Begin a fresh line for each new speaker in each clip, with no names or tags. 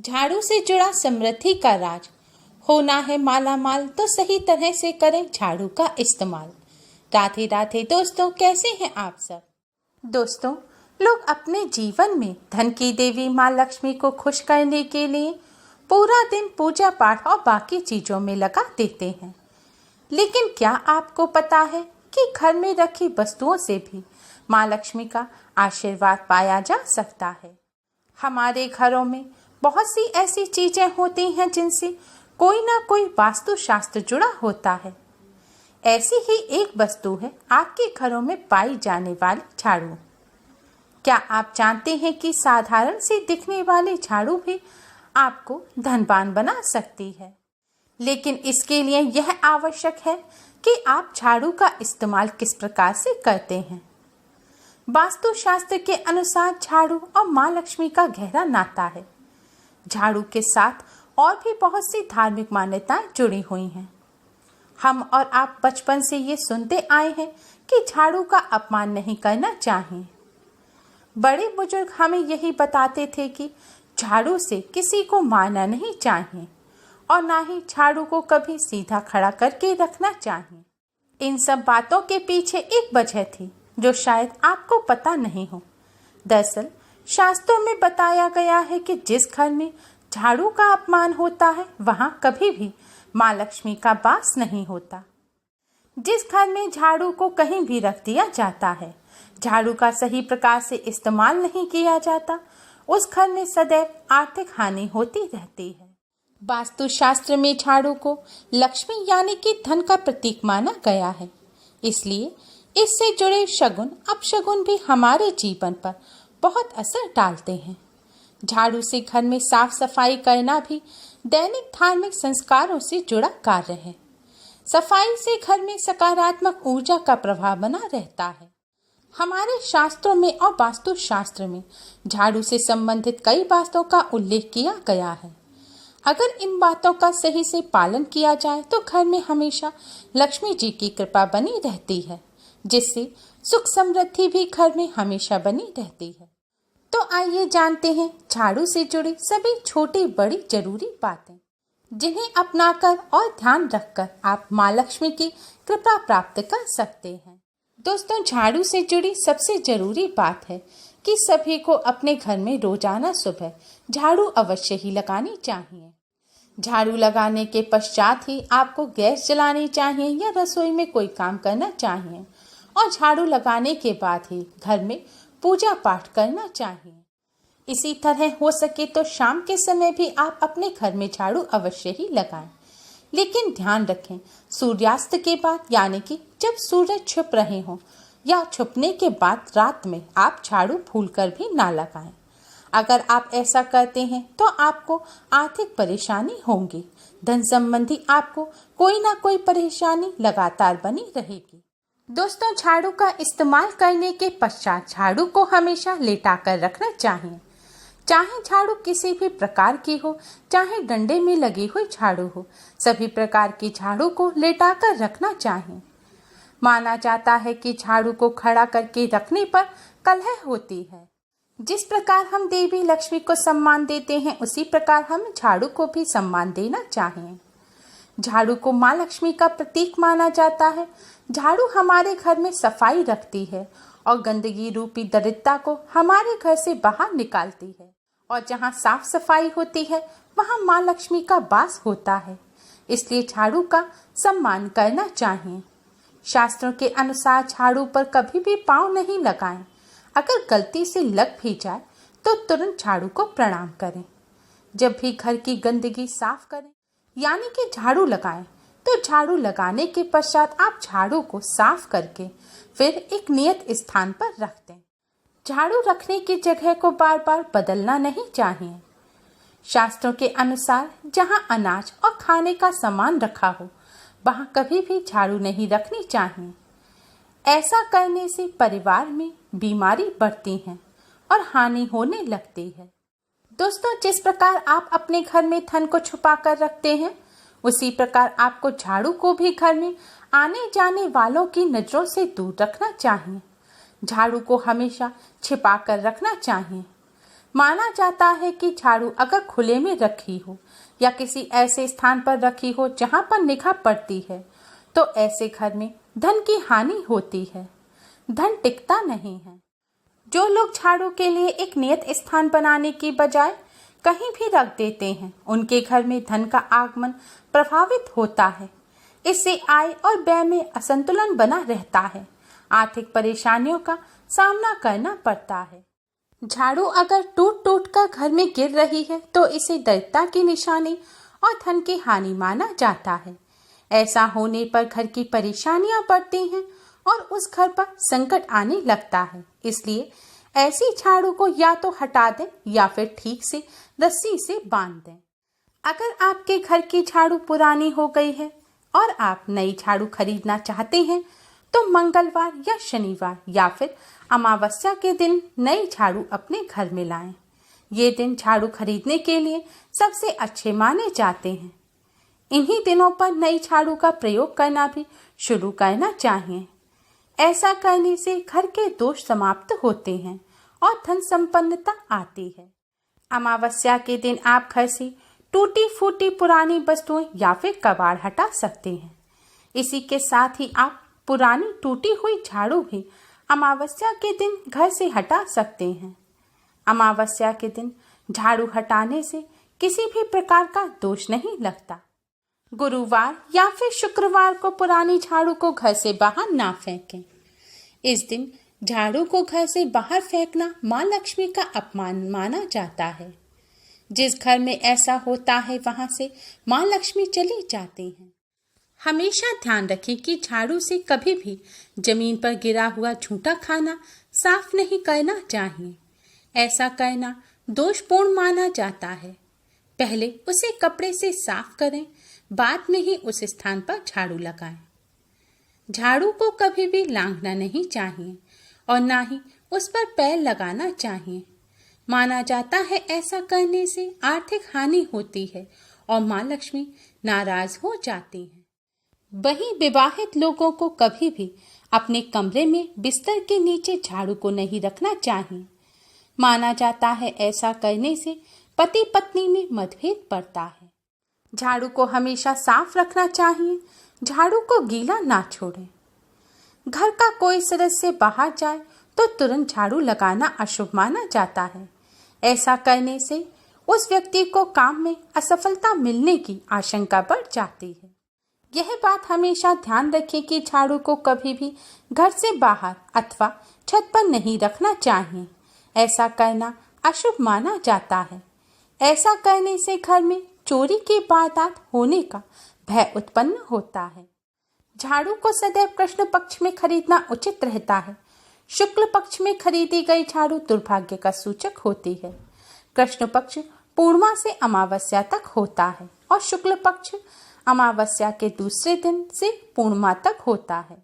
झाड़ू से जुड़ा समृद्धि का राज। होना है माला माल तो सही तरह से करें झाड़ू का इस्तेमाल। राधे राधे दोस्तों, कैसे हैं आप सब। दोस्तों, लोग अपने जीवन में धन की देवी माँ लक्ष्मी को खुश करने के लिए पूरा दिन पूजा पाठ और बाकी चीजों में लगा देते हैं। लेकिन क्या आपको पता है कि घर में रखी वस्तुओं से भी माँ लक्ष्मी का आशीर्वाद पाया जा सकता है। हमारे घरों में बहुत सी ऐसी चीजें होती हैं जिनसे कोई ना कोई वास्तुशास्त्र जुड़ा होता है। ऐसी ही एक वस्तु है आपके घरों में पाई जाने वाली झाड़ू। क्या आप जानते हैं कि साधारण से दिखने वाली झाड़ू भी आपको धनवान बना सकती है, लेकिन इसके लिए यह आवश्यक है कि आप झाड़ू का इस्तेमाल किस प्रकार से करते हैं। वास्तुशास्त्र के अनुसार झाड़ू और माँ लक्ष्मी का गहरा नाता है। झाड़ू के साथ और भी बहुत सी धार्मिक मान्यताएं जुड़ी हुई हैं। हम और आप बचपन से ये सुनते आए हैं कि झाड़ू का अपमान नहीं करना चाहिए। बड़े बुजुर्ग हमें यही बताते थे कि झाड़ू से किसी को मारना नहीं चाहिए और ना ही झाड़ू को कभी सीधा खड़ा करके रखना चाहिए। इन सब बातों के पीछे एक वजह थी जो शायद आपको पता नहीं हो। दरअसल शास्त्रों में बताया गया है कि जिस घर में झाड़ू का अपमान होता है वहां कभी भी माँ लक्ष्मी का वास नहीं होता। जिस घर में झाड़ू को कहीं भी रख दिया जाता है, झाड़ू का सही प्रकार से इस्तेमाल नहीं किया जाता, उस घर में सदैव आर्थिक हानि होती रहती है। वास्तुशास्त्र में झाड़ू को लक्ष्मी यानी कि धन का प्रतीक माना गया है। इसलिए इससे जुड़े शगुन अपशगुन भी हमारे जीवन पर बहुत असर डालते हैं। झाड़ू से घर में साफ सफाई करना भी दैनिक धार्मिक संस्कारों से जुड़ा कार्य है। सफाई से घर में सकारात्मक ऊर्जा का प्रभाव बना रहता है। हमारे शास्त्रों में और वास्तुशास्त्र में झाड़ू से संबंधित कई बातों का उल्लेख किया गया है। अगर इन बातों का सही से पालन किया जाए तो घर में हमेशा लक्ष्मी जी की कृपा बनी रहती है, जिससे सुख समृद्धि भी घर में हमेशा बनी रहती है। तो आइए जानते हैं झाड़ू से जुड़ी सभी छोटी बड़ी जरूरी बातें, जिन्हें अपनाकर और ध्यान रखकर आप माँ लक्ष्मी की कृपा प्राप्त कर सकते हैं। दोस्तों, झाड़ू से जुड़ी सबसे जरूरी बात है कि सभी को अपने घर में रोजाना सुबह झाड़ू अवश्य ही लगानी चाहिए। झाड़ू लगाने के पश्चात ही आपको गैस जलानी चाहिए या रसोई में कोई काम करना चाहिए, और झाड़ू लगाने के बाद ही घर में पूजा पाठ करना चाहिए। इसी तरह हो सके तो शाम के समय भी आप अपने घर में झाड़ू अवश्य ही लगाएं, लेकिन ध्यान रखें सूर्यास्त के बाद, यानी कि जब सूरज छुप रहे हों या छुपने के बाद रात में आप झाड़ू भूलकर भी ना लगाएं। अगर आप ऐसा करते हैं तो आपको आर्थिक परेशानी होगी। धन संबंधी आपको कोई ना कोई परेशानी लगातार बनी रहेगी। दोस्तों, झाड़ू का इस्तेमाल करने के पश्चात झाड़ू को हमेशा लेटाकर रखना चाहिए। चाहे झाड़ू किसी भी प्रकार की हो, चाहे डंडे में लगी हुई झाड़ू हो, सभी प्रकार की झाड़ू को लेटाकर रखना चाहिए। माना जाता है कि झाड़ू को खड़ा करके रखने पर कलह होती है। जिस प्रकार हम देवी लक्ष्मी को सम्मान देते हैं, उसी प्रकार हम झाड़ू को भी सम्मान देना चाहिए। झाड़ू को माँ लक्ष्मी का प्रतीक माना जाता है। झाड़ू हमारे घर में सफाई रखती है और गंदगी रूपी दरिद्रता को हमारे घर से बाहर निकालती है, और जहाँ साफ सफाई होती है वहाँ माँ लक्ष्मी का वास होता है। इसलिए झाड़ू का सम्मान करना चाहिए। शास्त्रों के अनुसार झाड़ू पर कभी भी पाँव नहीं लगाएं। अगर गलती से लग भी जाए तो तुरंत झाड़ू को प्रणाम करें। जब भी घर की गंदगी साफ करें, यानी कि झाड़ू लगाएं, तो झाड़ू लगाने के पश्चात आप झाड़ू को साफ करके फिर एक नियत स्थान पर रख दें। झाड़ू रखने की जगह को बार बार बदलना नहीं चाहिए। शास्त्रों के अनुसार जहां अनाज और खाने का सामान रखा हो वहां कभी भी झाड़ू नहीं रखनी चाहिए। ऐसा करने से परिवार में बीमारी बढ़ती है और हानि होने लगती है। दोस्तों, जिस प्रकार आप अपने घर में धन को छुपा कर रखते हैं, उसी प्रकार आपको झाड़ू को भी घर में आने जाने वालों की नजरों से दूर रखना चाहिए। झाड़ू को हमेशा छिपा कर रखना चाहिए। माना जाता है कि झाड़ू अगर खुले में रखी हो या किसी ऐसे स्थान पर रखी हो जहां पर निगाह पड़ती है तो ऐसे घर में धन की हानि होती है, धन टिकता नहीं है। जो लोग झाड़ू के लिए एक नियत स्थान बनाने की बजाय कहीं भी रख देते हैं, उनके घर में धन का आगमन प्रभावित होता है। इससे आय और व्यय में असंतुलन बना रहता है, आर्थिक परेशानियों का सामना करना पड़ता है। झाड़ू अगर टूट टूट कर घर में गिर रही है तो इसे दरिद्रता की निशानी और धन की हानि माना जाता है। ऐसा होने पर घर की परेशानियां बढ़ती हैं और उस घर पर संकट आने लगता है। इसलिए ऐसी झाड़ू को या तो हटा दें या फिर ठीक से रस्सी से बांध दें। अगर आपके घर की झाड़ू पुरानी हो गई है और आप नई झाड़ू खरीदना चाहते हैं तो मंगलवार या शनिवार या फिर अमावस्या के दिन नई झाड़ू अपने घर में लाएं। ये दिन झाड़ू खरीदने के लिए सबसे अच्छे माने जाते हैं। इन्हीं दिनों पर नई झाड़ू का प्रयोग करना भी शुरू करना चाहिए। ऐसा करने से घर के दोष समाप्त होते हैं और धन संपन्नता आती है। अमावस्या के दिन आप घर से टूटी फूटी पुरानी वस्तुएं या फिर कबाड़ हटा सकते हैं। इसी के साथ ही आप पुरानी टूटी हुई झाड़ू भी अमावस्या के दिन घर से हटा सकते हैं। अमावस्या के दिन झाड़ू हटाने से किसी भी प्रकार का दोष नहीं लगता। गुरुवार या फिर शुक्रवार को पुरानी झाड़ू को घर से बाहर ना फेंकें। इस दिन झाड़ू को घर से बाहर फेंकना मां लक्ष्मी का अपमान माना जाता है। जिस घर में ऐसा होता है वहां से मां लक्ष्मी चली जाती हैं। हमेशा ध्यान रखें कि झाड़ू से कभी भी जमीन पर गिरा हुआ झूठा खाना साफ नहीं करना चाहिए। ऐसा करना दोषपूर्ण माना जाता है। पहले उसे कपड़े से साफ करें, बाद में ही उस स्थान पर झाड़ू लगाएं। झाड़ू को कभी भी लांघना नहीं चाहिए और ना ही उस पर पैर लगाना चाहिए। माना जाता है ऐसा करने से आर्थिक हानि होती है और मां लक्ष्मी नाराज हो जाती हैं। वहीं विवाहित लोगों को कभी भी अपने कमरे में बिस्तर के नीचे झाड़ू को नहीं रखना चाहिए। माना जाता है ऐसा करने से पति पत्नी में मतभेद बढ़ता है। झाड़ू को हमेशा साफ रखना चाहिए, झाड़ू को गीला ना छोड़ें। घर का कोई सदस्य बाहर जाए तो तुरंत झाड़ू लगाना अशुभ माना जाता है। ऐसा करने से उस व्यक्ति को काम में असफलता मिलने की आशंका बढ़ जाती है। यह बात हमेशा ध्यान रखें कि झाड़ू को कभी भी घर से बाहर अथवा छत पर नहीं रखना चाहिए। ऐसा करना अशुभ माना जाता है। ऐसा करने से घर में चोरी की वारदात होने का भय उत्पन्न होता है। झाड़ू को सदैव कृष्ण पक्ष में खरीदना उचित रहता है। शुक्ल पक्ष में खरीदी गई झाड़ू दुर्भाग्य का सूचक होती है। कृष्ण पक्ष पूर्णिमा से अमावस्या तक होता है और शुक्ल पक्ष अमावस्या के दूसरे दिन से पूर्णिमा तक होता है।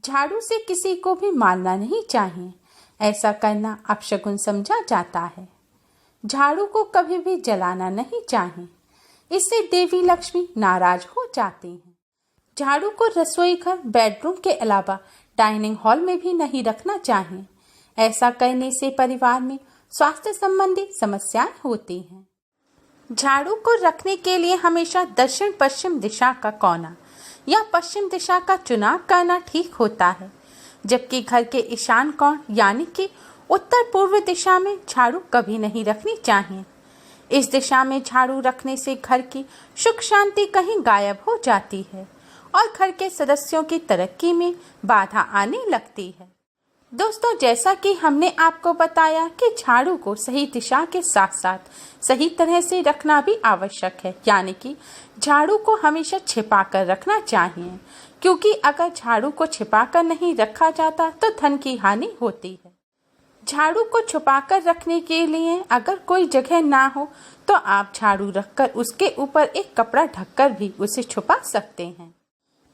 झाड़ू से किसी को भी मारना नहीं चाहिए। ऐसा करना अपशगुन समझा जाता है। झाड़ू को कभी भी जलाना नहीं चाहिए, इससे देवी लक्ष्मी नाराज हो जाती हैं। झाड़ू को रसोई घर, बेडरूम के अलावा डाइनिंग हॉल में भी नहीं रखना चाहिए। ऐसा करने से परिवार में स्वास्थ्य संबंधी समस्याएं होती हैं। झाड़ू को रखने के लिए हमेशा दक्षिण पश्चिम दिशा का कोना या पश्चिम दिशा का चुनाव करना ठीक होता है, जबकि घर के ईशान कोण यानी कि उत्तर पूर्व दिशा में झाड़ू कभी नहीं रखनी चाहिए। इस दिशा में झाड़ू रखने से घर की सुख शांति कहीं गायब हो जाती है और घर के सदस्यों की तरक्की में बाधा आने लगती है। दोस्तों, जैसा कि हमने आपको बताया कि झाड़ू को सही दिशा के साथ साथ सही तरह से रखना भी आवश्यक है, यानी कि झाड़ू को हमेशा छिपा कर रखना चाहिए, क्योंकि अगर झाड़ू को छिपा कर नहीं रखा जाता तो धन की हानि होती है। झाड़ू को छुपा कर रखने के लिए अगर कोई जगह ना हो तो आप झाड़ू रखकर उसके ऊपर एक कपड़ा ढककर भी उसे छुपा सकते हैं।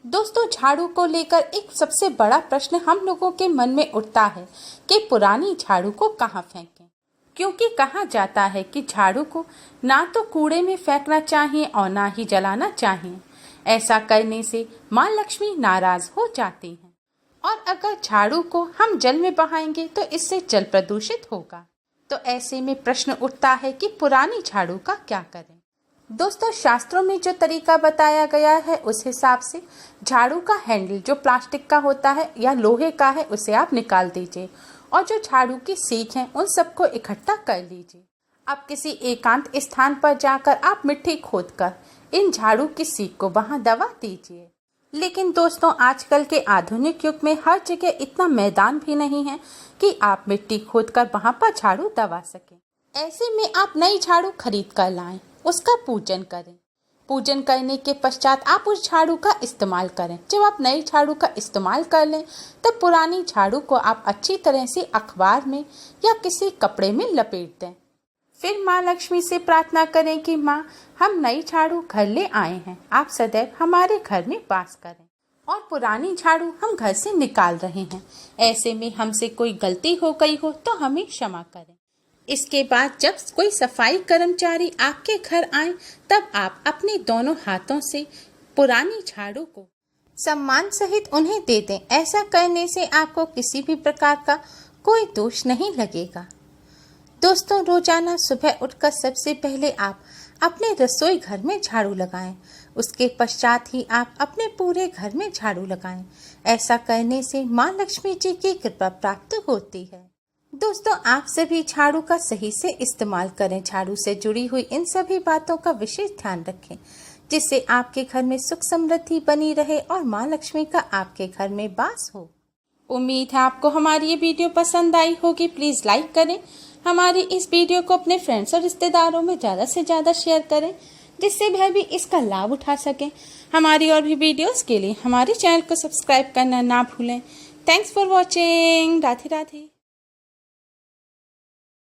दोस्तों, झाड़ू को लेकर एक सबसे बड़ा प्रश्न हम लोगों के मन में उठता है कि पुरानी झाड़ू को कहाँ फेंकें, क्योंकि कहा जाता है कि झाड़ू को ना तो कूड़े में फेंकना चाहिए और ना ही जलाना चाहिए। ऐसा करने से माँ लक्ष्मी नाराज हो जाती हैं और अगर झाड़ू को हम जल में बहाएंगे तो इससे जल प्रदूषित होगा। तो ऐसे में प्रश्न उठता है कि पुरानी झाड़ू का क्या करें। दोस्तों, शास्त्रों में जो तरीका बताया गया है उस हिसाब से झाड़ू का हैंडल जो प्लास्टिक का होता है या लोहे का है उसे आप निकाल दीजिए और जो झाड़ू की सीख है उन सबको इकट्ठा कर लीजिए। अब किसी एकांत स्थान पर जाकर आप मिट्टी खोदकर इन झाड़ू की सीख को वहां दबा दीजिए। लेकिन दोस्तों, आजकल के आधुनिक युग में हर जगह इतना मैदान भी नहीं है कि आप मिट्टी खोदकर वहां पर झाड़ू दबा सकें। ऐसे में आप नई झाड़ू खरीद कर लाएं, उसका पूजन करें। पूजन करने के पश्चात आप उस झाड़ू का इस्तेमाल करें। जब आप नई झाड़ू का इस्तेमाल कर लें तब पुरानी झाड़ू को आप अच्छी तरह से अखबार में या किसी कपड़े में लपेट दें। फिर माँ लक्ष्मी से प्रार्थना करें कि माँ, हम नई झाड़ू घर ले आए हैं, आप सदैव हमारे घर में वास करें और पुरानी झाड़ू हम घर से निकाल रहे हैं। ऐसे में हमसे कोई गलती हो गई हो तो हमें क्षमा करें। इसके बाद जब कोई सफाई कर्मचारी आपके घर आए तब आप अपने दोनों हाथों से पुरानी झाड़ू को सम्मान सहित उन्हें दे दें। ऐसा करने से आपको किसी भी प्रकार का कोई दोष नहीं लगेगा। दोस्तों, रोजाना सुबह उठकर सबसे पहले आप अपने रसोई घर में झाड़ू लगाएं। उसके पश्चात ही आप अपने पूरे घर में झाड़ू लगाएं। ऐसा करने से माँ लक्ष्मी जी की कृपा प्राप्त होती है। दोस्तों, आप सभी झाड़ू का सही से इस्तेमाल करें। झाड़ू से जुड़ी हुई इन सभी बातों का विशेष ध्यान रखें जिससे आपके घर में सुख समृद्धि बनी रहे और माँ लक्ष्मी का आपके घर में वास हो। उम्मीद है आपको हमारी ये वीडियो पसंद आई होगी। प्लीज लाइक करें। हमारी इस वीडियो को अपने फ्रेंड्स और रिश्तेदारों में ज़्यादा से ज़्यादा शेयर करें जिससे वह भी इसका लाभ उठा सकें। हमारी और भी वीडियोस के लिए हमारे चैनल को सब्सक्राइब करना ना भूलें। Thanks for watching. Radhe Radhe.